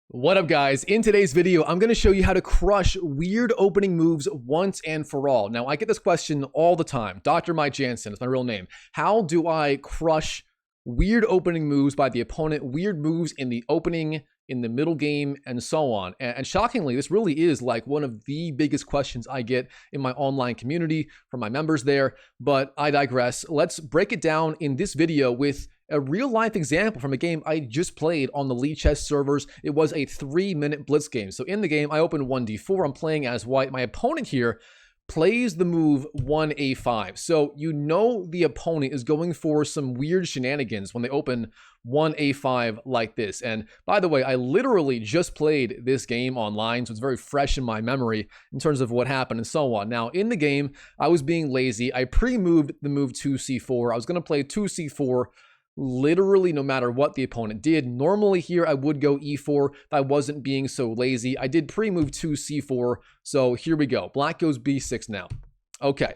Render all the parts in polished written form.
What up, guys? In today's video, I'm going to show you how to crush weird opening moves once and for all. Now, I get this question all the time. Dr. Mike Jansen is my real name. How do I crush weird opening moves by the opponent, weird moves in the opening, in the middle game, and so on? And shockingly, this really is like one of the biggest questions I get in my online community from my members there. But I digress. Let's break it down in this video with a real life example from a game I just played on the Lee Chess servers. It was a 3-minute blitz game. So in the game, I opened 1d4. I'm playing as white. My opponent here plays the move 1a5. So you know the opponent is going for some weird shenanigans when they open 1a5 like this. And by the way, I literally just played this game online, so it's very fresh in my memory in terms of what happened and so on. Now, in the game, I was being lazy. I pre-moved the move 2c4. I was going to play 2c4 literally no matter what the opponent did. Normally here I would go e4 if I wasn't being so lazy. I did pre-move 2c4, so here we go. Black goes b6 now. Okay,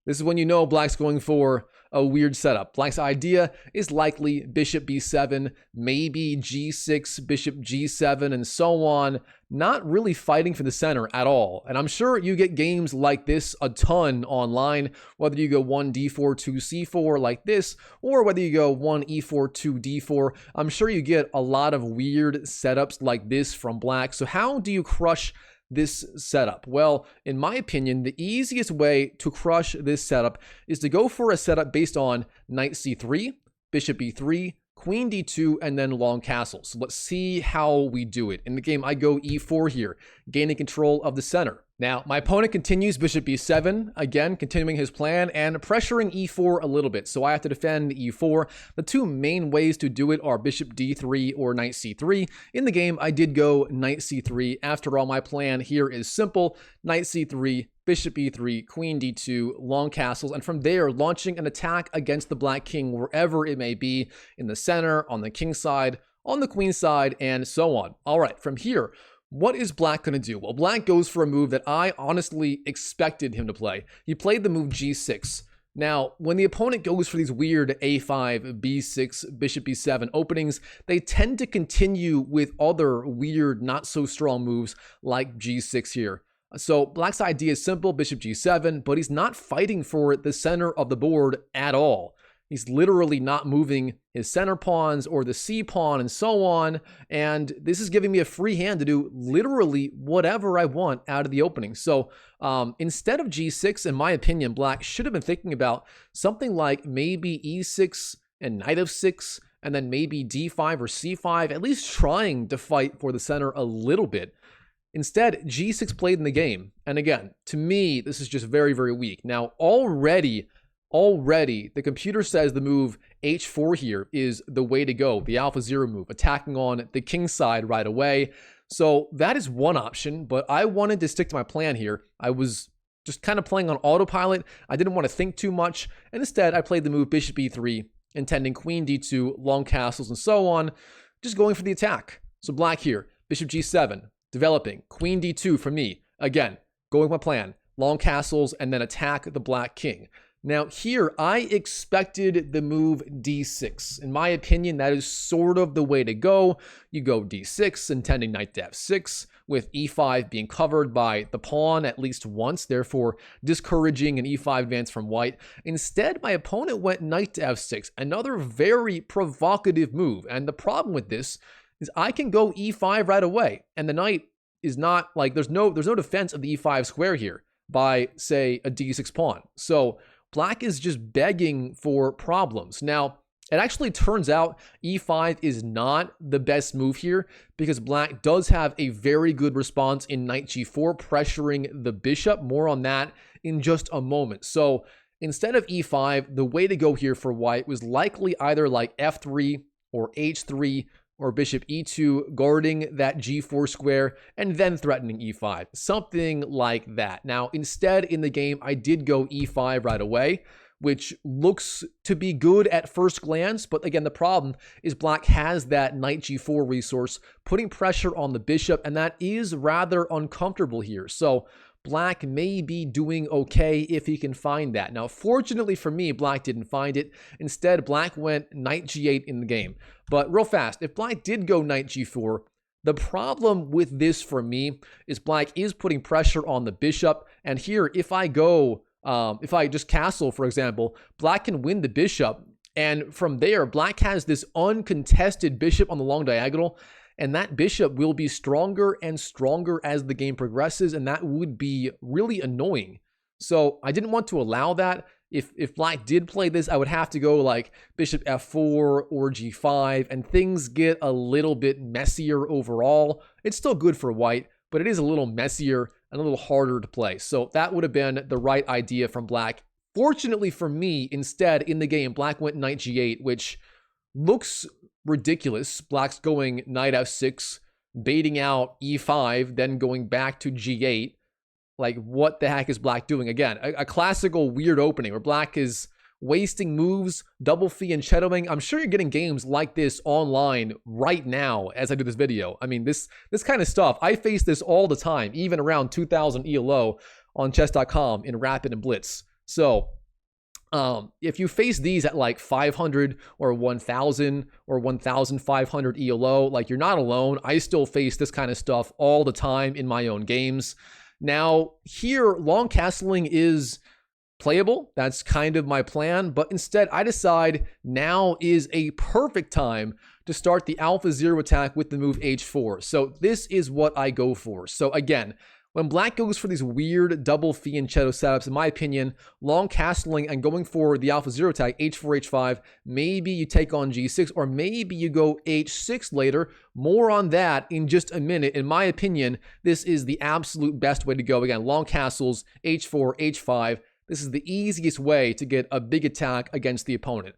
this is when you know Black's going for a weird setup. Black's idea is likely bishop b7, maybe g6, bishop g7, and so on. Not really fighting for the center at all. And I'm sure you get games like this a ton online, whether you go 1d4, 2c4 like this, or whether you go 1e4, 2d4. I'm sure you get a lot of weird setups like this from Black. So how do you crush this setup? Well, in my opinion, the easiest way to crush this setup is to go for a setup based on knight c3, bishop b3, queen d2, and then long castles. So let's see how we do it. In the game, I go e4 here, gaining control of the center. Now, my opponent continues bishop b7, again, continuing his plan and pressuring e4 a little bit. So I have to defend e4. The two main ways to do it are bishop d3 or knight c3. In the game, I did go knight c3. After all, my plan here is simple. Knight c3, bishop e3, queen d2, long castles, and from there, launching an attack against the black king wherever it may be, in the center, on the king side, on the queen side, and so on. All right, from here, what is Black going to do? Well, Black goes for a move that I honestly expected him to play. He played the move g6. Now, when the opponent goes for these weird a5, b6, bishop b7 openings, they tend to continue with other weird, not so strong moves like g6 here. So Black's idea is simple, bishop g7, but he's not fighting for the center of the board at all. He's literally not moving his center pawns or the c pawn and so on. And this is giving me a free hand to do literally whatever I want out of the opening. So instead of g6, in my opinion, Black should have been thinking about something like maybe e6 and knight of 6, and then maybe d5 or c5, at least trying to fight for the center a little bit. Instead, g6 played in the game. And again, to me, this is just very, very weak. Now, already, the computer says the move h4 here is the way to go, the alpha 0 move, attacking on the king side right away. So that is one option, but I wanted to stick to my plan here. I was just kind of playing on autopilot. I didn't want to think too much, and instead I played the move bishop e3, intending queen d2, long castles, and so on, just going for the attack. So Black here, bishop g7, developing, queen d2 for me, again, going with my plan, long castles, and then attack the black king. Now here, I expected the move d6. In my opinion, that is sort of the way to go. You go d6, intending knight to f6, with e5 being covered by the pawn at least once, therefore discouraging an e5 advance from white. Instead, my opponent went knight to f6, another very provocative move. And the problem with this is I can go e5 right away, and the knight is not like, there's no defense of the e5 square here by, say, a d6 pawn. So Black is just begging for problems. Now, it actually turns out e5 is not the best move here because Black does have a very good response in knight g4, pressuring the bishop. More on that in just a moment. So instead of e5, the way to go here for white was likely either like f3 or h3 or bishop e2, guarding that g4 square, and then threatening e5. Something like that. Now, instead, in the game, I did go e5 right away, which looks to be good at first glance. But again, the problem is Black has that knight g4 resource, putting pressure on the bishop, and that is rather uncomfortable here. So Black may be doing okay if he can find that. Now, fortunately for me, Black didn't find it. Instead, Black went knight g8 in the game. But real fast, if Black did go knight g4, The problem with this for me is black is putting pressure on the bishop. And here, if I just castle, for example, black can win the bishop. And from there, black has this uncontested bishop on the long diagonal. And that bishop will be stronger and stronger as the game progresses. And that would be really annoying. So I didn't want to allow that. If black did play this, I would have to go like bishop f4 or g5, and things get a little bit messier overall. It's still good for white, but it is a little messier and a little harder to play. So that would have been the right idea from black. Fortunately for me, instead, in the game, black went knight g8, which looks ridiculous. Black's going knight f6, baiting out e5, then going back to g8. Like, what the heck is black doing? Again, a classical weird opening where black is wasting moves, double fianchettoing. I'm sure you're getting games like this online right now as I do this video. I mean, this kind of stuff, I face this all the time, even around 2000 ELO on chess.com in Rapid and Blitz. So if you face these at like 500 or 1000 or 1500 ELO, like, you're not alone. I still face this kind of stuff all the time in my own games. Now, here, long castling is playable. That's kind of my plan. But instead, I decide now is a perfect time to start the alpha 0 attack with the move h4. So this is what I go for. So again, when black goes for these weird double fianchetto setups, in my opinion, long castling and going for the alpha 0 attack, h4, h5, maybe you take on g6, or maybe you go h6 later. More on that in just a minute. In my opinion, this is the absolute best way to go. Again, long castles, h4, h5. This is the easiest way to get a big attack against the opponent.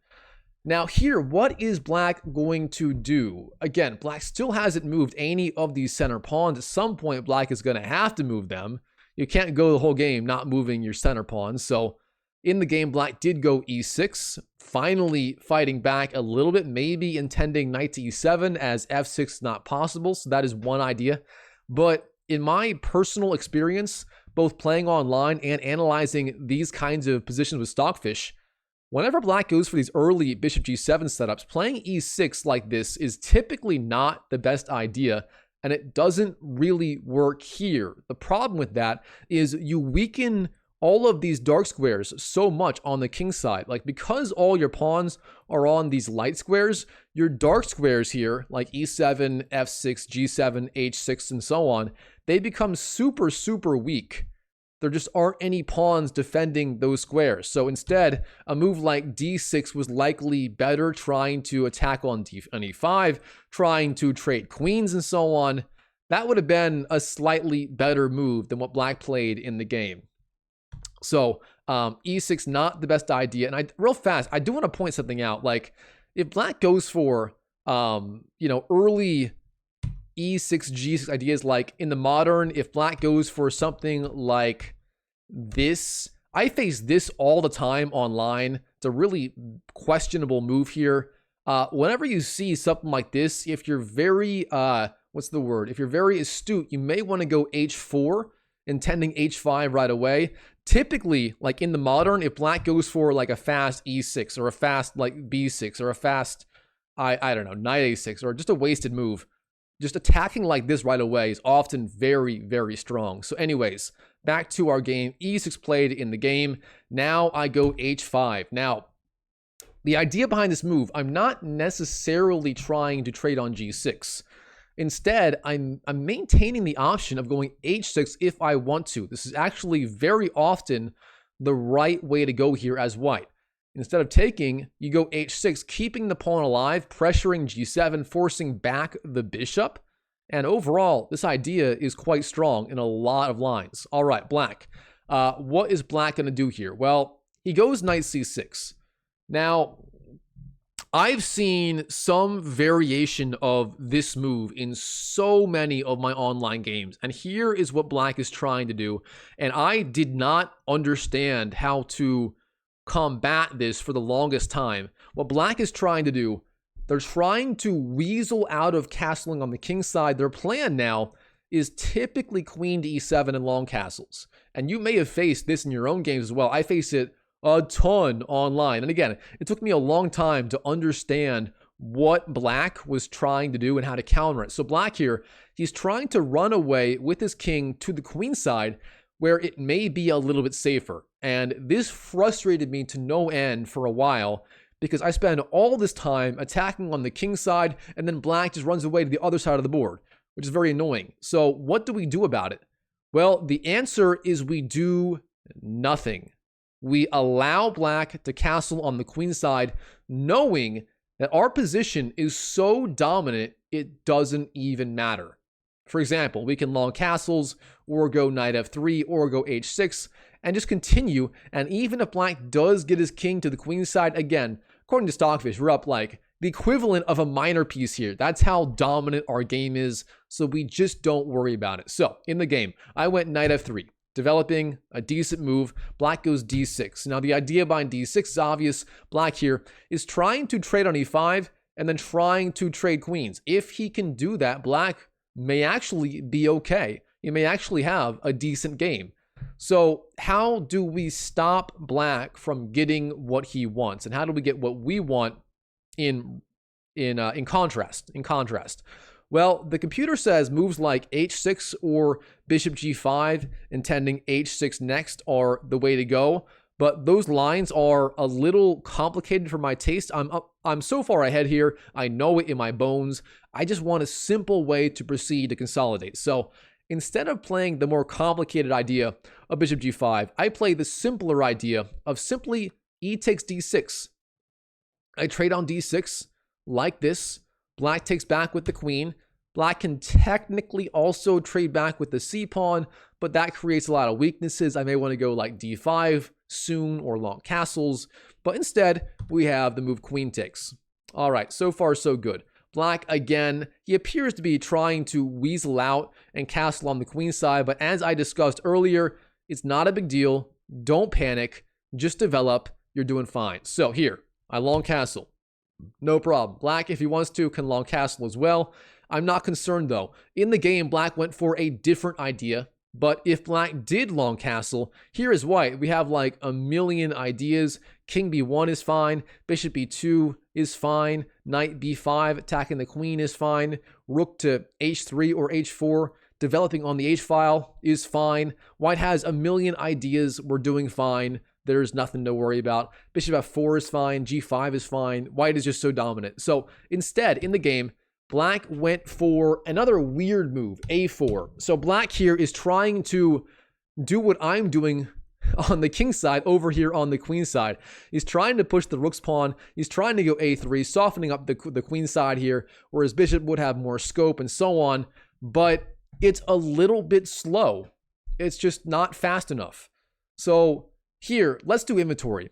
Now here, what is black going to do? Again, black still hasn't moved any of these center pawns. At some point, black is going to have to move them. You can't go the whole game not moving your center pawns. So in the game, black did go e6, finally fighting back a little bit, maybe intending knight to e7 as f6 is not possible. So that is one idea. But in my personal experience, both playing online and analyzing these kinds of positions with Stockfish, whenever black goes for these early bishop g7 setups, playing e6 like this is typically not the best idea, and it doesn't really work here. The problem with that is you weaken all of these dark squares so much on the king side. Like, because all your pawns are on these light squares, your dark squares here, like e7, f6, g7, h6, and so on, they become super, super weak. There just aren't any pawns defending those squares. So instead, a move like d6 was likely better, trying to attack on e5, trying to trade queens and so on. That would have been a slightly better move than what black played in the game. So e6, not the best idea. And real fast, I do want to point something out. Like, if black goes for, early e6, g6 ideas, like in the modern, if black goes for something like this, I face this all the time online. It's a really questionable move here. Whenever you see something like this, if you're very, if you're very astute, you may want to go h4, intending h5 right away. Typically, like in the modern, if black goes for like a fast e6 or a fast like b6 or a fast, I don't know, knight a6, or just a wasted move, just attacking like this right away is often very, very strong. So anyways, back to our game. e6 played in the game. Now I go h5. Now, the idea behind this move, I'm not necessarily trying to trade on g6. Instead, I'm maintaining the option of going h6 if I want to. This is actually very often the right way to go here as white. Instead of taking, you go h6, keeping the pawn alive, pressuring g7, forcing back the bishop. And overall, this idea is quite strong in a lot of lines. All right, black. What is black going to do here? Well, he goes knight c6. Now, I've seen some variation of this move in so many of my online games. And here is what black is trying to do. And I did not understand how to combat this for the longest time. What black is trying to do, they're trying to weasel out of castling on the king side. Their plan now is typically queen to e7 and long castles. And you may have faced this in your own games as well. I face it a ton online. And again, it took me a long time to understand what black was trying to do and how to counter it. So black here, he's trying to run away with his king to the queen side where it may be a little bit safer. And this frustrated me to no end for a while because I spend all this time attacking on the king side and then black just runs away to the other side of the board, which is very annoying. So what do we do about it? Well, the answer is we do nothing. We allow black to castle on the queen side, knowing that our position is so dominant, it doesn't even matter. For example, we can long castles or go knight f3 or go h6 and just continue. And even if black does get his king to the queen side, again, according to Stockfish, we're up like the equivalent of a minor piece here. That's how dominant our game is. So we just don't worry about it. So in the game, I went knight f3, developing a decent move. Black goes d6. Now the idea behind d6 is obvious. Black here is trying to trade on e5 and then trying to trade queens. If he can do that, black may actually be okay. He may actually have a decent game. So how do we stop black from getting what he wants? And how do we get what we want in contrast? Well, the computer says moves like h6 or bishop g5, intending h6 next, are the way to go. But those lines are a little complicated for my taste. I'm so far ahead here. I know it in my bones. I just want a simple way to proceed to consolidate. So instead of playing the more complicated idea of bishop g5, I play the simpler idea of simply e takes d6. I trade on d6 like this. Black takes back with the queen. Black can technically also trade back with the c-pawn, but that creates a lot of weaknesses. I may want to go like d5 soon or long castles, but instead we have the move queen takes. All right, so far so good. Black, again, he appears to be trying to weasel out and castle on the queen side, but as I discussed earlier, it's not a big deal. Don't panic. Just develop. You're doing fine. So here, I long castle. No problem. Black, if he wants to, can long castle as well. I'm not concerned though. In the game, black went for a different idea, but if black did long castle, here is white. We have like a million ideas. King b1 is fine. Bishop b2 is fine. Knight b5 attacking the queen is fine. Rook to h3 or h4 developing on the h file is fine. White has a million ideas. We're doing fine. There's nothing to worry about. Bishop f4 is fine. G5 is fine. White is just so dominant. So instead, in the game, black went for another weird move, a4. So black here is trying to do what I'm doing on the king side over here on the queen side. He's trying to push the rook's pawn. He's trying to go a3, softening up the queen side here, whereas bishop would have more scope and so on. But it's a little bit slow. It's just not fast enough. So here, let's do inventory.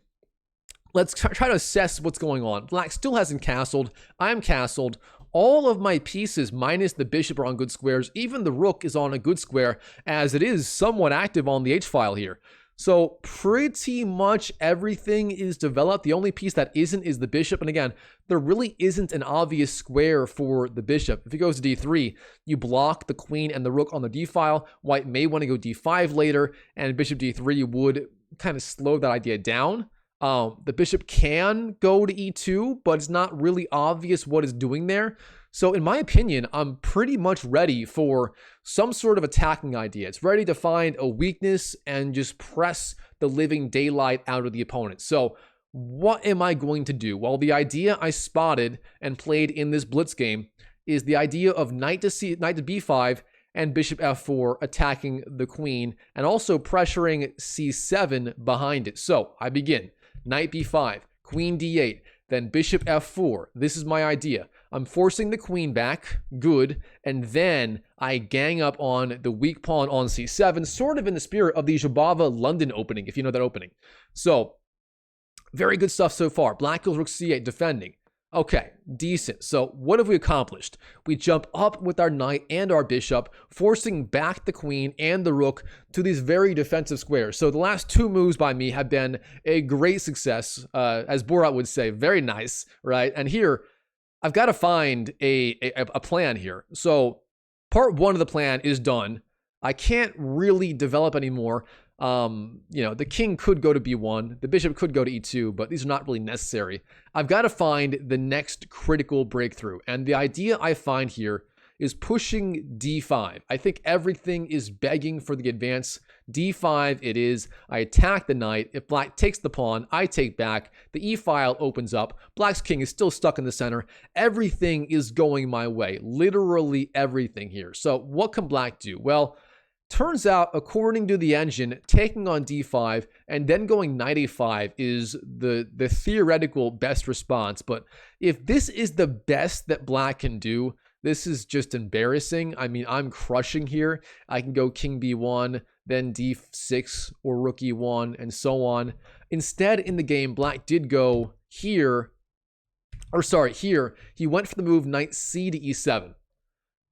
Let's try to assess what's going on. Black still hasn't castled. I'm castled. All of my pieces, minus the bishop, are on good squares. Even the rook is on a good square, as it is somewhat active on the h-file here. So pretty much everything is developed. The only piece that isn't is the bishop. And again, there really isn't an obvious square for the bishop. If it goes to d3, you block the queen and the rook on the d-file. White may want to go d5 later, and bishop d3 would kind of slow that idea down. The bishop can go to e2, but it's not really obvious what it's doing there. So in my opinion, I'm pretty much ready for some sort of attacking idea. It's ready to find a weakness and just press the living daylight out of the opponent. So what am I going to do? Well, the idea I spotted and played in this blitz game is the idea of knight to b5 and bishop f4 attacking the queen and also pressuring c7 behind it. So I begin. Knight b5, queen d8, then bishop f4. This is my idea. I'm forcing the queen back, good, and then I gang up on the weak pawn on c7, sort of in the spirit of the Jobava London opening, if you know that opening. So, very good stuff so far. Black goes rook c8, defending. Okay, decent. So what have we accomplished? We jump up with our knight and our bishop, forcing back the queen and the rook to these very defensive squares. So the last two moves by me have been a great success, as Borat would say, very nice, right? And here, I've got to find a plan here. So part one of the plan is done. I can't really develop anymore. You know, the king could go to b1, the bishop could go to e2, but these are not really necessary. I've got to find the next critical breakthrough. And the idea I find here is pushing d5. I think everything is begging for the advance. d5 it is. I attack the knight. If black takes the pawn, I take back. The e-file opens up. Black's king is still stuck in the center. Everything is going my way. Literally everything here. So what can black do? Well, turns out, according to the engine, taking on d5 and then going knight a5 is the theoretical best response. But if this is the best that black can do, this is just embarrassing. I mean, I'm crushing here. I can go king b1, then d6 or rook e1, and so on. Instead, in the game, black did go here. Or sorry, here. He went for the move knight c to e7.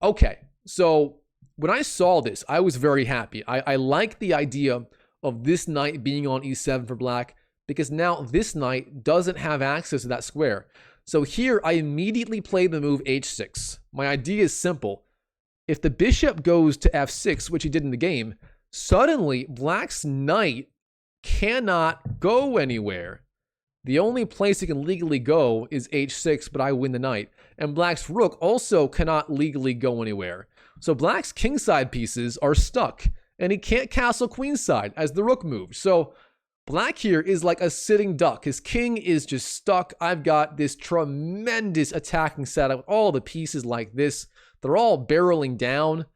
Okay, so when I saw this, I was very happy. I like the idea of this knight being on e7 for black, because now this knight doesn't have access to that square. So here, I immediately play the move h6. My idea is simple. If the bishop goes to f6, which he did in the game, suddenly black's knight cannot go anywhere. The only place it can legally go is h6, but I win the knight. And black's rook also cannot legally go anywhere. So black's kingside pieces are stuck, and he can't castle queenside as the rook moves. So black here is like a sitting duck. His king is just stuck. I've got this tremendous attacking setup with all the pieces like this. They're all barreling down.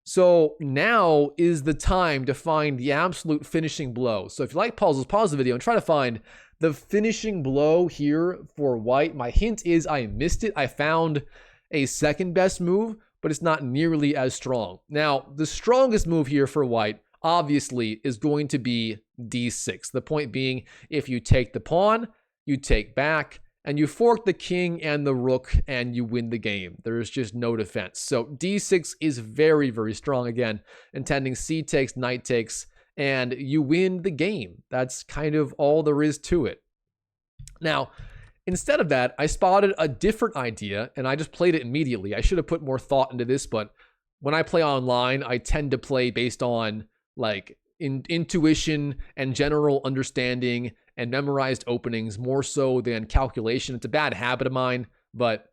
So now is the time to find the absolute finishing blow. So if you like puzzles, pause the video and try to find the finishing blow here for white. My hint is I missed it. I found a second best move, but it's not nearly as strong. Now, the strongest move here for white obviously is going to be d6. The point being, if you take the pawn, you take back, and you fork the king and the rook, and you win the game. There's just no defense. So d6 is very, very strong. Again, intending c takes, knight takes, and you win the game. That's kind of all there is to it. Now, instead of that, I spotted a different idea, and I just played it immediately. I should have put more thought into this, but when I play online, I tend to play based on like intuition and general understanding and memorized openings more so than calculation. It's a bad habit of mine, but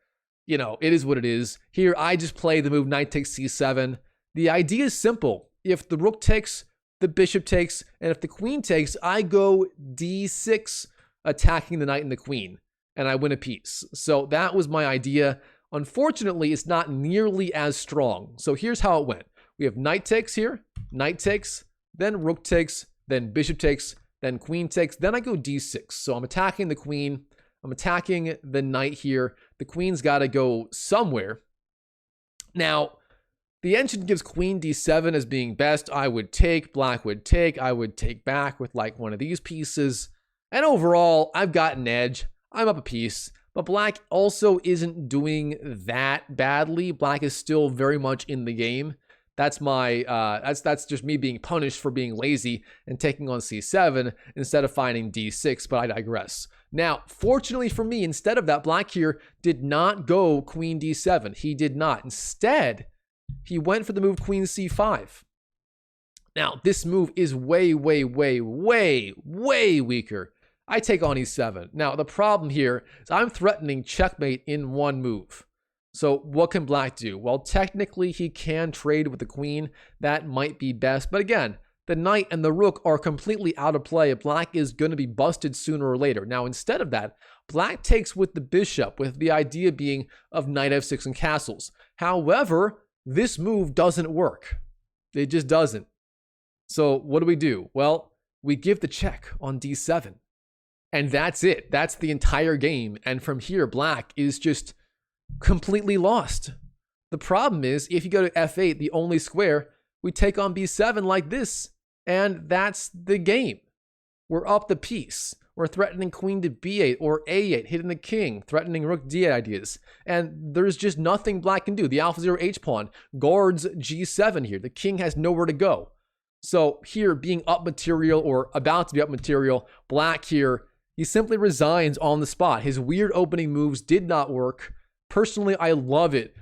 you know, it is what it is. Here, I just play the move knight takes c7. The idea is simple. If the rook takes, the bishop takes, and if the queen takes, I go d6, attacking the knight and the queen, and I win a piece. So that was my idea. Unfortunately, it's not nearly as strong. So here's how it went. We have knight takes here, knight takes, then rook takes, then bishop takes, then queen takes, then I go d6. So I'm attacking the queen, I'm attacking the knight here. The queen's got to go somewhere. Now, the engine gives queen d7 as being best. I would take, black would take, I would take back with like one of these pieces. And overall, I've got an edge. I'm up a piece. But black also isn't doing that badly. Black is still very much in the game. That's my that's just me being punished for being lazy and taking on c7 instead of finding d6, but I digress. Now, fortunately for me, instead of that, black here did not go queen d7. He did not. Instead, he went for the move queen c5. Now, this move is way, way, way, way, way weaker. I take on e7. Now, the problem here is I'm threatening checkmate in one move. So what can black do? Well, technically, he can trade with the queen. That might be best. But again, the knight and the rook are completely out of play. Black is going to be busted sooner or later. Now, instead of that, black takes with the bishop, with the idea being of knight f6 and castles. However, this move doesn't work. It just doesn't. So what do? Well, we give the check on d7. And that's it. That's the entire game. And from here, black is just completely lost. The problem is, if you go to f8, the only square, we take on b7 like this, and that's the game. We're up the piece. We're threatening queen to b8 or a8, hitting the king, threatening rook d8 ideas. And there's just nothing black can do. The alpha 0 h pawn guards g7 here. The king has nowhere to go. So here, being up material or about to be up material, black here, he simply resigns on the spot. His weird opening moves did not work. Personally, I love it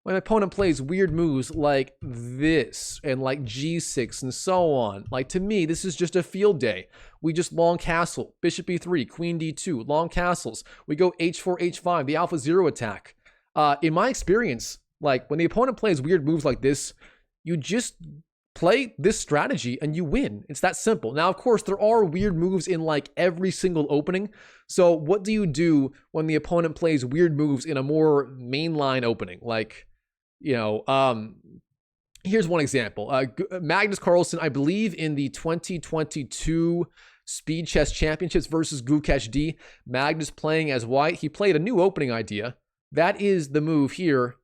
when my opponent plays weird moves like this and like g6 and so on, like to me, this is just a field day. We just long castle, bishop e3, queen d2, long castles. We go h4, h5, the alpha zero attack. In my experience, like when the opponent plays weird moves like this, you just play this strategy and you win. It's that simple. Now, of course, there are weird moves in like every single opening. So what do you do when the opponent plays weird moves in a more mainline opening? Like, you know, here's one example. Magnus Carlsen, I believe in the 2022 Speed Chess Championships versus Gukesh D, Magnus playing as white, he played a new opening idea. That is the move here,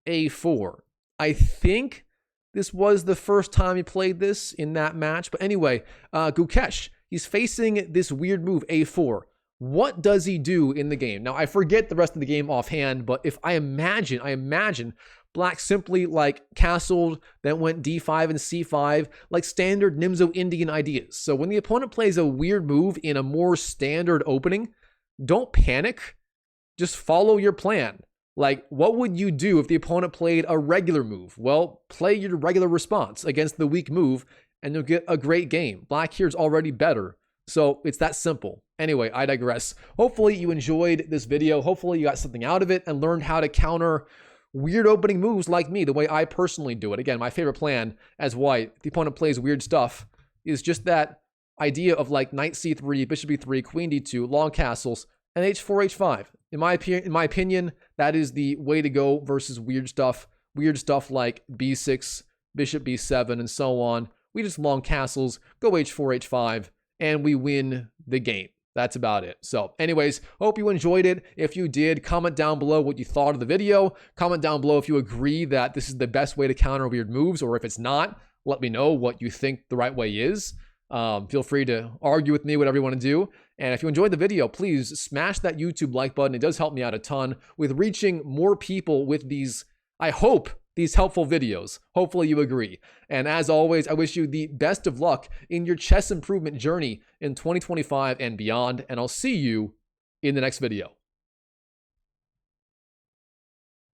a4. I think this was the first time he played this in that match. But anyway, Gukesh, he's facing this weird move, a4. What does he do in the game? Now, I forget the rest of the game offhand, but if I imagine Black simply like castled, then went d5 and c5, like standard Nimzo Indian ideas. So when the opponent plays a weird move in a more standard opening, don't panic. Just follow your plan. Like, what would you do if the opponent played a regular move? Well, play your regular response against the weak move, and you'll get a great game. Black here is already better. So it's that simple. Anyway, I digress. Hopefully you enjoyed this video. Hopefully you got something out of it and learned how to counter weird opening moves like me, the way I personally do it. Again, my favorite plan as white, if the opponent plays weird stuff, is just that idea of like knight c3, bishop e3, queen d2, long castles, and h4, h5. In my opinion, that is the way to go versus weird stuff like b6, bishop b7, and so on. We just long castles, go h4, h5, and we win the game. That's about it. So anyways, hope you enjoyed it. If you did, comment down below what you thought of the video. Comment down below if you agree that this is the best way to counter weird moves, or if it's not, let me know what you think the right way is. Feel free to argue with me, whatever you want to do. And if you enjoyed the video, please smash that YouTube like button. It does help me out a ton with reaching more people with these, I hope, these helpful videos. Hopefully you agree. And as always, I wish you the best of luck in your chess improvement journey in 2025 and beyond. And I'll see you in the next video.